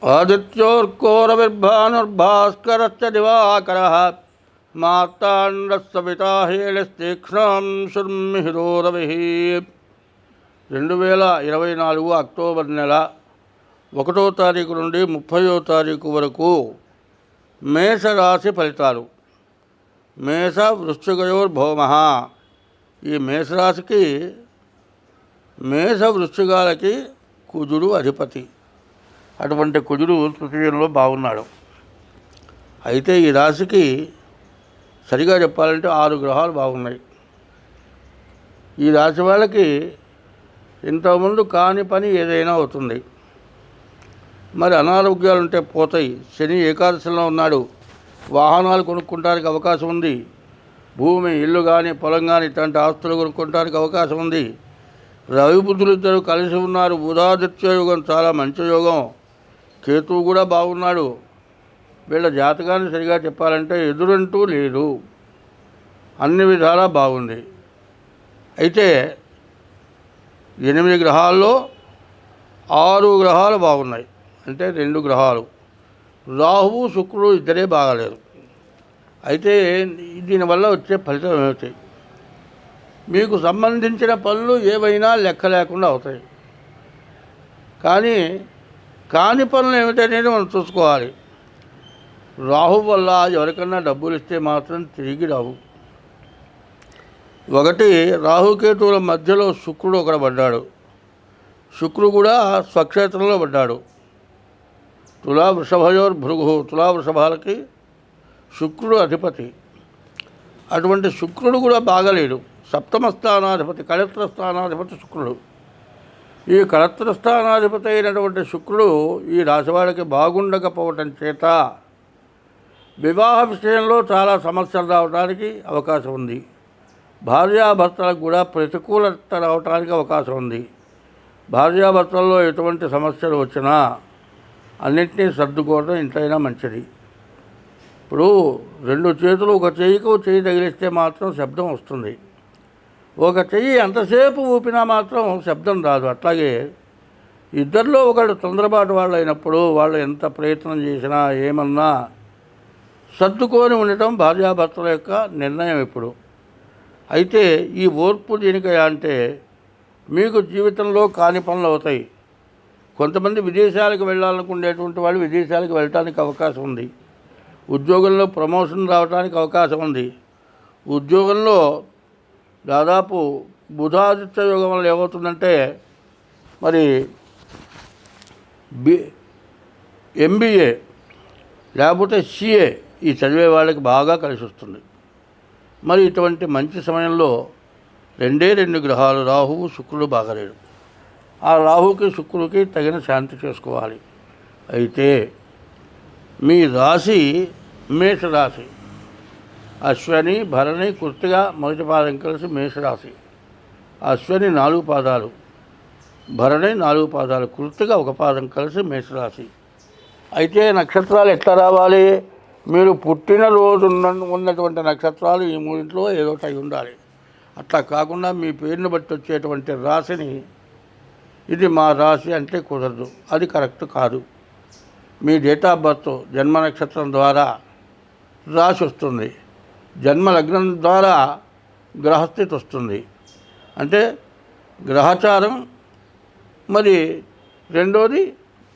ఆదిత్యోర్కోరవిర్భానుర్భాస్కరశ్చ దివాకరः మార్తాండస్సవితా హేళస్తీక్ష్ణం శుర్మిహిరో రవిః. 2024 October నెల 1వ తారీఖు నుండి 30వ తారీఖు వరకు మేషరాశి ఫలితాలు. మేష వృశ్చికయోర్భౌమః. ఈ మేషరాశికి మేష వృశ్చికాలకి కుజుడు అధిపతి. అటువంటి కుజుడు తృతీయంలో బాగున్నాడు. అయితే ఈ రాశికి సరిగా చెప్పాలంటే 6 గ్రహాలు బాగున్నాయి. ఈ రాశి వాళ్ళకి ఇంతకుముందు కాని పని ఏదైనా అవుతుంది. మరి అనారోగ్యాలు ఉంటే పోతాయి. శని ఏకాదశిలో ఉన్నాడు. వాహనాలు కొనుక్కోవడానికి అవకాశం ఉంది. భూమి, ఇల్లు కానీ పొలం కానీ ఇట్లాంటి ఆస్తులు కొనుక్కోవడానికి అవకాశం ఉంది. రవి బుధులు ఇద్దరు కలిసి ఉన్నారు. బుధాదిత్య యోగం చాలా మంచి యోగం. కేతువు కూడా బాగున్నాడు. వీళ్ళ జాతకాన్ని సరిగా చెప్పాలంటే ఎదురంటూ లేదు, అన్ని విధాలా బాగుంది. అయితే 8 గ్రహాల్లో 6 గ్రహాలు బాగున్నాయి. అంటే 2 గ్రహాలు రాహువు శుక్రుడు ఇద్దరే బాగాలేరు. అయితే దీనివల్ల వచ్చే ఫలితం ఏమిటి? మీకు సంబంధించిన పనులు ఏవైనా లెక్క లేకుండా అవుతాయి. కానీ కాని పనులు ఏమిటనేది మనం చూసుకోవాలి. రాహు వల్ల ఎవరికన్నా డబ్బులు ఇస్తే మాత్రం తిరిగి రావు. ఒకటి, రాహుకేతువుల మధ్యలో శుక్రుడు ఒకడు పడ్డాడు. శుక్రుడు కూడా స్వక్షేత్రంలో పడ్డాడు. తులా వృషభయోర్ భృగు. తులా వృషభాలకి శుక్రుడు అధిపతి. అటువంటి శుక్రుడు కూడా బాగలేడు. సప్తమ స్థానాధిపతి, కళత్ర స్థానాధిపతి శుక్రుడు. ఈ కళత్ర స్థానాధిపతి అయినటువంటి శుక్రుడు ఈ రాశివాడికి బాగుండకపోవటం చేత వివాహ విషయంలో చాలా సమస్యలు రావడానికి అవకాశం ఉంది. భార్యాభర్తలకు కూడా ప్రతికూలత రావడానికి అవకాశం ఉంది. భార్యాభర్తల్లో ఎటువంటి సమస్యలు వచ్చినా అన్నింటినీ సర్దుకోవడం ఇంతైనా మంచిది. ఇప్పుడు 2 చేతులు ఒక చెయ్యికి చెయ్యి తగిలిస్తే మాత్రం శబ్దం వస్తుంది. ఒక చెయ్యి ఎంతసేపు ఊపినా మాత్రం శబ్దం రాదు. అట్లాగే ఇద్దరిలో ఒకళ్ళు తొందరపాటు వాళ్ళు అయినప్పుడు వాళ్ళు ఎంత ప్రయత్నం చేసినా ఏమన్నా సర్దుకొని ఉండటం భార్యాభర్తల యొక్క నిర్ణయం ఇప్పుడు. అయితే ఈ ఓర్పు దేనికై అంటే మీకు జీవితంలో కాని పనులు అవుతాయి. కొంతమంది విదేశాలకు వెళ్ళాలనుకునేటువంటి వాళ్ళు విదేశాలకు వెళ్ళటానికి అవకాశం ఉంది. ఉద్యోగంలో ప్రమోషన్ రావడానికి అవకాశం ఉంది. ఉద్యోగంలో దాదాపు బుధాదిత్య యోగం వల్ల ఏమవుతుందంటే మరి ఎంబీఏ లేకపోతే సిఏ ఈ చదివే వాళ్ళకి బాగా కలిసి వస్తుంది. మరి ఇటువంటి మంచి సమయంలో 2 గ్రహాలు రాహువు శుక్రుడు బాగలేడు. ఆ రాహుకి శుక్రుడికి తగిన శాంతి చేసుకోవాలి. అయితే మీ రాశి మేషరాశి. అశ్వని, భరణి, కృత్తిక మొదటి పాదం కలిసి మేషరాశి. అశ్వని 4 పాదాలు, భరణి 4 పాదాలు, కృత్తిక 1 పాదం కలిసి మేషరాశి. అయితే నక్షత్రాలు ఎట్లా రావాలి? మీరు పుట్టినరోజు ఉన్నటువంటి నక్షత్రాలు ఈ 3 ఏదో ఒకటి ఉండాలి. అట్లా కాకుండా మీ పేరుని బట్టి వచ్చేటువంటి రాశిని ఇది మా రాశి అంటే కుదరదు. అది కరెక్ట్ కాదు. మీ డేట్ ఆఫ్ బర్త్ జన్మ నక్షత్రం ద్వారా రాశి వస్తుంది. జన్మ లగ్నం ద్వారా గ్రహస్థితి వస్తుంది. అంటే గ్రహచారం, మరి రెండోది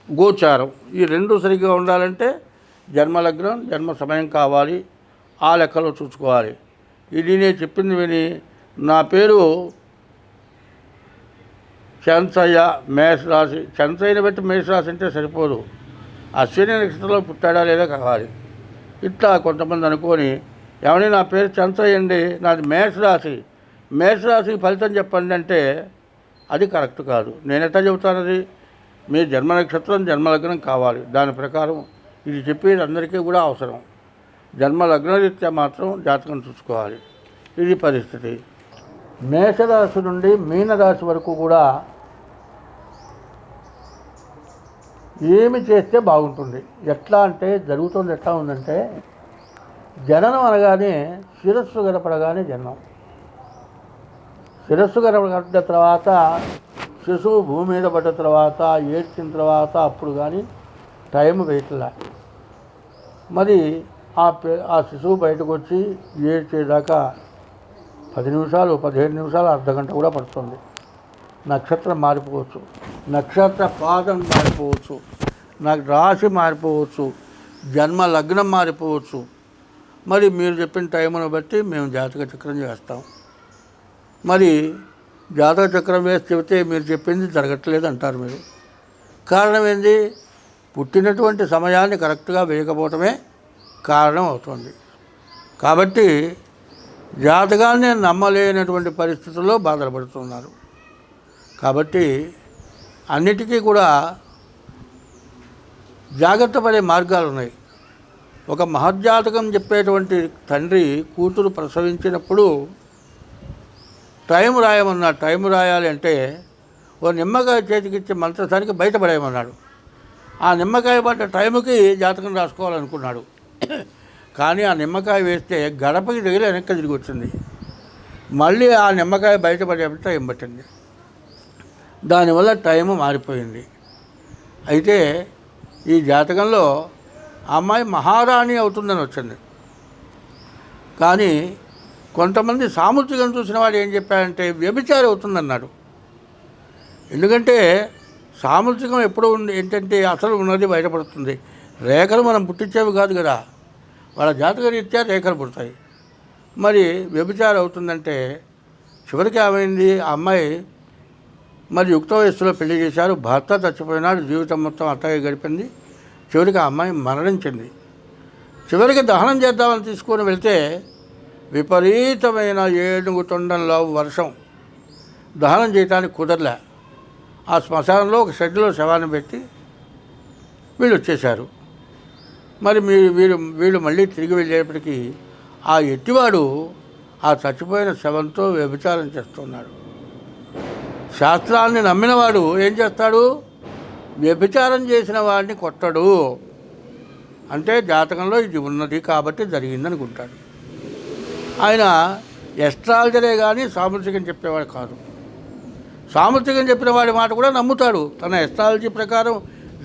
గోచారం. ఈ 2 సరిగ్గా ఉండాలంటే జన్మ లగ్నం, జన్మ సమయం కావాలి. ఆ లెక్కలో చూసుకోవాలి. ఇది నేను చెప్పింది విని నా పేరు చంద్రయ్య, మేషరాశి, చంద్రయ్యని బట్టి మేషరాశి అంటే సరిపోదు. అశ్విని నక్షత్రంలో పుట్టాడా లేదా కావాలి. ఇట్లా కొంతమంది అనుకొని ఏమని నా పేరు చంద్రయ్య అండి, నాది మేషరాశి, మేషరాశికి ఫలితం చెప్పండి అంటే అది కరెక్ట్ కాదు. నేను ఎట్లా చెబుతాను? అది మీ జన్మ నక్షత్రం, జన్మలగ్నం కావాలి. దాని ప్రకారం ఇది చెప్పేది అందరికీ కూడా అవసరం. జన్మ లగ్నరీత్యా మాత్రం జాతకం చూసుకోవాలి. ఇది పరిస్థితి. మేషరాశి నుండి మీనరాశి వరకు కూడా ఏమి చేస్తే బాగుంటుంది? ఎట్లా అంటే జరుగుతుంది. ఎట్లా ఉందంటే జననం అనగానే శిరస్సు గడపడగానే జన్మం. శిరస్సు గడపడిన తర్వాత శిశువు భూమి మీద పడ్డ తర్వాత ఏడ్చిన తర్వాత అప్పుడు కానీ టైం వేయట్లా. మరి ఆ శిశువు బయటకు వచ్చి ఏడ్చేదాకా 10 నిమిషాలు, 15 నిమిషాలు, అర్ధగంట కూడా పడుతుంది. నక్షత్రం మారిపోవచ్చు, నక్షత్ర పాదం మారిపోవచ్చు, నాకు రాశి మారిపోవచ్చు, జన్మ లగ్నం మారిపోవచ్చు. మరి మీరు చెప్పిన టైంను బట్టి మేము జాతక చక్రం చేస్తాం. మరి జాతక చక్రం వేసి చెబితే మీరు చెప్పింది జరగట్లేదు అంటారు మీరు. కారణం ఏంది? పుట్టినటువంటి సమయాన్ని కరెక్ట్గా వేయకపోవటమే కారణం అవుతుంది. కాబట్టి జాతకాన్ని నమ్మలేనటువంటి పరిస్థితుల్లో బాధపడుతున్నారు. కాబట్టి అన్నిటికీ కూడా జాగ్రత్త పడే మార్గాలు ఉన్నాయి. ఒక మహజ్జాతకం చెప్పేటువంటి తండ్రి కూతురు ప్రసవించినప్పుడు టైం రాయమన్నాడు. టైం రాయాలి అంటే ఓ నిమ్మకాయ చేతికిచ్చి మంత్రసానికి బయటపడేయమన్నాడు. ఆ నిమ్మకాయ పడ్డ టైంకి జాతకం రాసుకోవాలనుకున్నాడు. కానీ ఆ నిమ్మకాయ వేస్తే గడపకి దగ్గర వెనక్కి తిరిగి వచ్చింది. మళ్ళీ ఆ నిమ్మకాయ బయటపడే టైం పట్టింది. దానివల్ల టైము మారిపోయింది. అయితే ఈ జాతకంలో అమ్మాయి మహారాణి అవుతుందని వచ్చింది. కానీ కొంతమంది సాముద్రికం చూసిన వాడు ఏం చెప్పాడంటే వ్యభిచారి అవుతుందన్నాడు. ఎందుకంటే సాముద్రికం ఎప్పుడు ఏంటంటే అసలు ఉన్నది బయటపడుతుంది. రేఖలు మనం పుట్టించేవి కాదు కదా, వాళ్ళ జాతక రీత్యా రేఖలు పుడతాయి. మరి వ్యభిచారం అవుతుందంటే చివరికి ఏమైంది? ఆ అమ్మాయి మరి యుక్త వయస్సులో పెళ్లి చేశారు, భర్త చచ్చిపోయినాడు, జీవితం మొత్తం అట్టగే గడిపింది. చివరికి ఆ అమ్మాయి మరణించింది. చివరికి దహనం చేద్దామని తీసుకొని వెళ్తే విపరీతమైన 7 తొండంలో వర్షం, దహనం చేయడానికి కుదరలే. ఆ శ్మశానంలో ఒక షెడ్లో శవాన్ని పెట్టి వీళ్ళు వచ్చేశారు. మరి వీళ్ళు మళ్ళీ తిరిగి వెళ్ళేప్పటికీ ఆ ఎట్టివాడు ఆ చచ్చిపోయిన శవంతో వ్యభిచారం చేస్తున్నాడు. శాస్త్రాన్ని నమ్మినవాడు ఏం చేస్తాడు? వ్యభిచారం చేసిన వాడిని కొట్టడు. అంటే జాతకంలో ఇది ఉన్నది కాబట్టి జరిగిందనుకుంటాడు. ఆయన ఎస్ట్రాలజరే కానీ సాముద్రికం చెప్పేవాడు కాదు. సాముద్రికం చెప్పిన వాడి మాట కూడా నమ్ముతాడు. తన ఎస్ట్రాలజీ ప్రకారం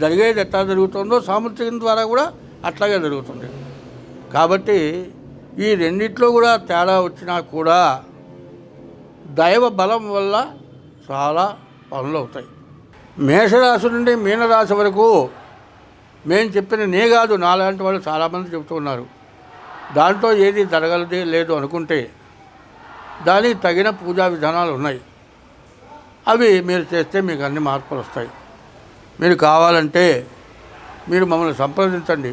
జరిగేది ఎట్లా జరుగుతుందో సాముద్రికం ద్వారా కూడా అట్లాగే జరుగుతుంది. కాబట్టి ఈ రెండిట్లో కూడా తేడా వచ్చినా కూడా దైవ బలం వల్ల చాలా పనులు అవుతాయి. మేషరాశి నుండి మీనరాశి వరకు మేము చెప్పిన నే కాదు, నాలాంటి వాళ్ళు చాలామంది చెబుతున్నారు. దాంట్లో ఏది జరగలదే లేదు అనుకుంటే దానికి తగిన పూజా విధానాలు ఉన్నాయి. అవి మీరు చేస్తే మీకు అన్ని మార్పులు వస్తాయి. మీరు కావాలంటే మీరు మమ్మల్ని సంప్రదించండి.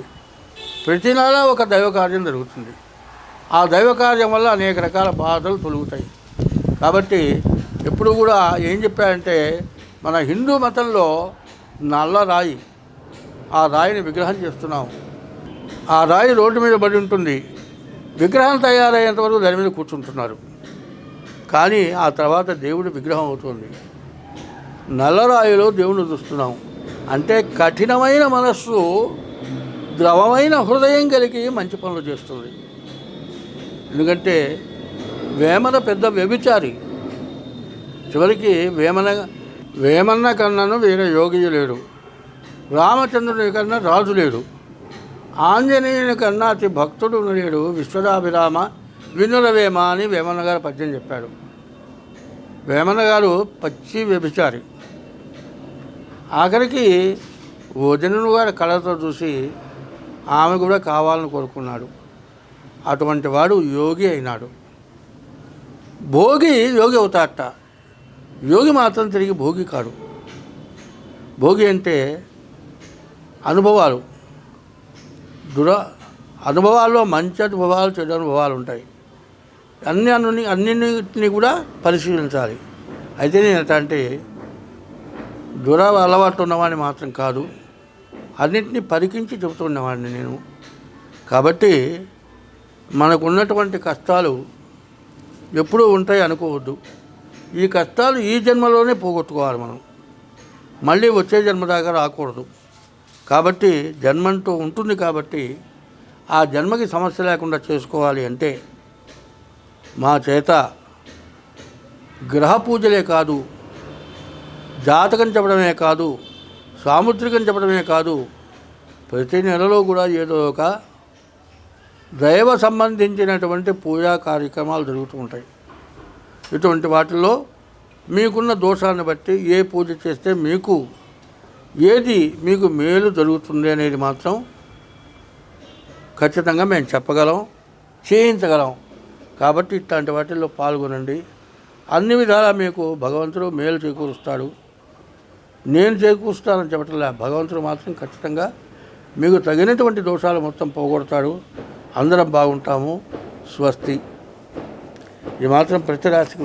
ప్రతి నెల ఒక దైవ కార్యం జరుగుతుంది. ఆ దైవ కార్యం వల్ల అనేక రకాల బాధలు తొలుగుతాయి. కాబట్టి ఎప్పుడు కూడా ఏం చెప్పారంటే మన హిందూ మతంలో నల్ల రాయి, ఆ రాయిని విగ్రహం చేస్తున్నాం. ఆ రాయి రోడ్డు మీద పడి ఉంటుంది. విగ్రహం తయారయ్యేంత వరకు దాని మీద కూర్చుంటున్నారు. కానీ ఆ తర్వాత దేవుడి విగ్రహం అవుతుంది. నల్లరాయిలో దేవుని చూస్తున్నాం. అంటే కఠినమైన మనస్సు ద్రవమైన హృదయం కలిగి మంచి పనులు చేస్తుంది. ఎందుకంటే వేమన పెద్ద వ్యభిచారి. చివరికి వేమన్న కన్నాను వేరే యోగి లేడు, రామచంద్రుని కన్నా రాజు లేడు, ఆంజనేయుని కన్నా అతి భక్తుడు లేడు, విశ్వదాభిరామ వినురవేమ అని వేమన్న గారు పద్యం చెప్పాడు. వేమన్న గారు పచ్చి వ్యభిచారి. ఆఖరికి వదినను గారి కళతో చూసి ఆమె కూడా కావాలని కోరుకున్నాడు. అటువంటి వాడు యోగి అయినాడు. భోగి యోగి అవుతాడట, యోగి మాత్రం తిరిగి భోగి కాడు. భోగి అంటే అనుభవాలు, అనుభవాల్లో మంచి అనుభవాలు, చెడు అనుభవాలు ఉంటాయి. అన్నింటినీ కూడా పరిశీలించాలి. అయితే నేను అంటే అలవాటు ఉన్నవాడిని మాత్రం కాదు, అన్నింటినీ పరికించి చెబుతున్నవాడిని నేను. కాబట్టి మనకున్నటువంటి కష్టాలు ఎప్పుడూ ఉంటాయి అనుకోవద్దు. ఈ కష్టాలు ఈ జన్మలోనే పోగొట్టుకోవాలి మనం, మళ్ళీ వచ్చే జన్మ దాకా రాకూడదు. కాబట్టి జన్మంటూ ఉంటుంది కాబట్టి ఆ జన్మకి సమస్య లేకుండా చేసుకోవాలి అంటే మా చేత గ్రహ పూజలే కాదు, జాతకం చెప్పడమే కాదు, సాముద్రికం చెప్పడమే కాదు, ప్రతి నెలలో కూడా ఏదో ఒక దైవ సంబంధించినటువంటి పూజా కార్యక్రమాలు జరుగుతూ ఉంటాయి. ఇటువంటి వాటిల్లో మీకున్న దోషాన్ని బట్టి ఏ పూజ చేస్తే ఏది మీకు మేలు జరుగుతుంది అనేది మాత్రం ఖచ్చితంగా మేము చెప్పగలం, చేయించగలం. కాబట్టి ఇట్లాంటి వాటిల్లో పాల్గొనండి. అన్ని విధాలా మీకు భగవంతుడు మేలు చేకూరుస్తాడు. నేను చేకూరుస్తానని చెప్పట్లే, భగవంతుడు మాత్రం ఖచ్చితంగా మీకు తగినటువంటి దోషాలు మొత్తం పోగొడతాడు. అందరం బాగుంటాము. స్వస్తి. ఇది మాత్రం ప్రతి రాశికి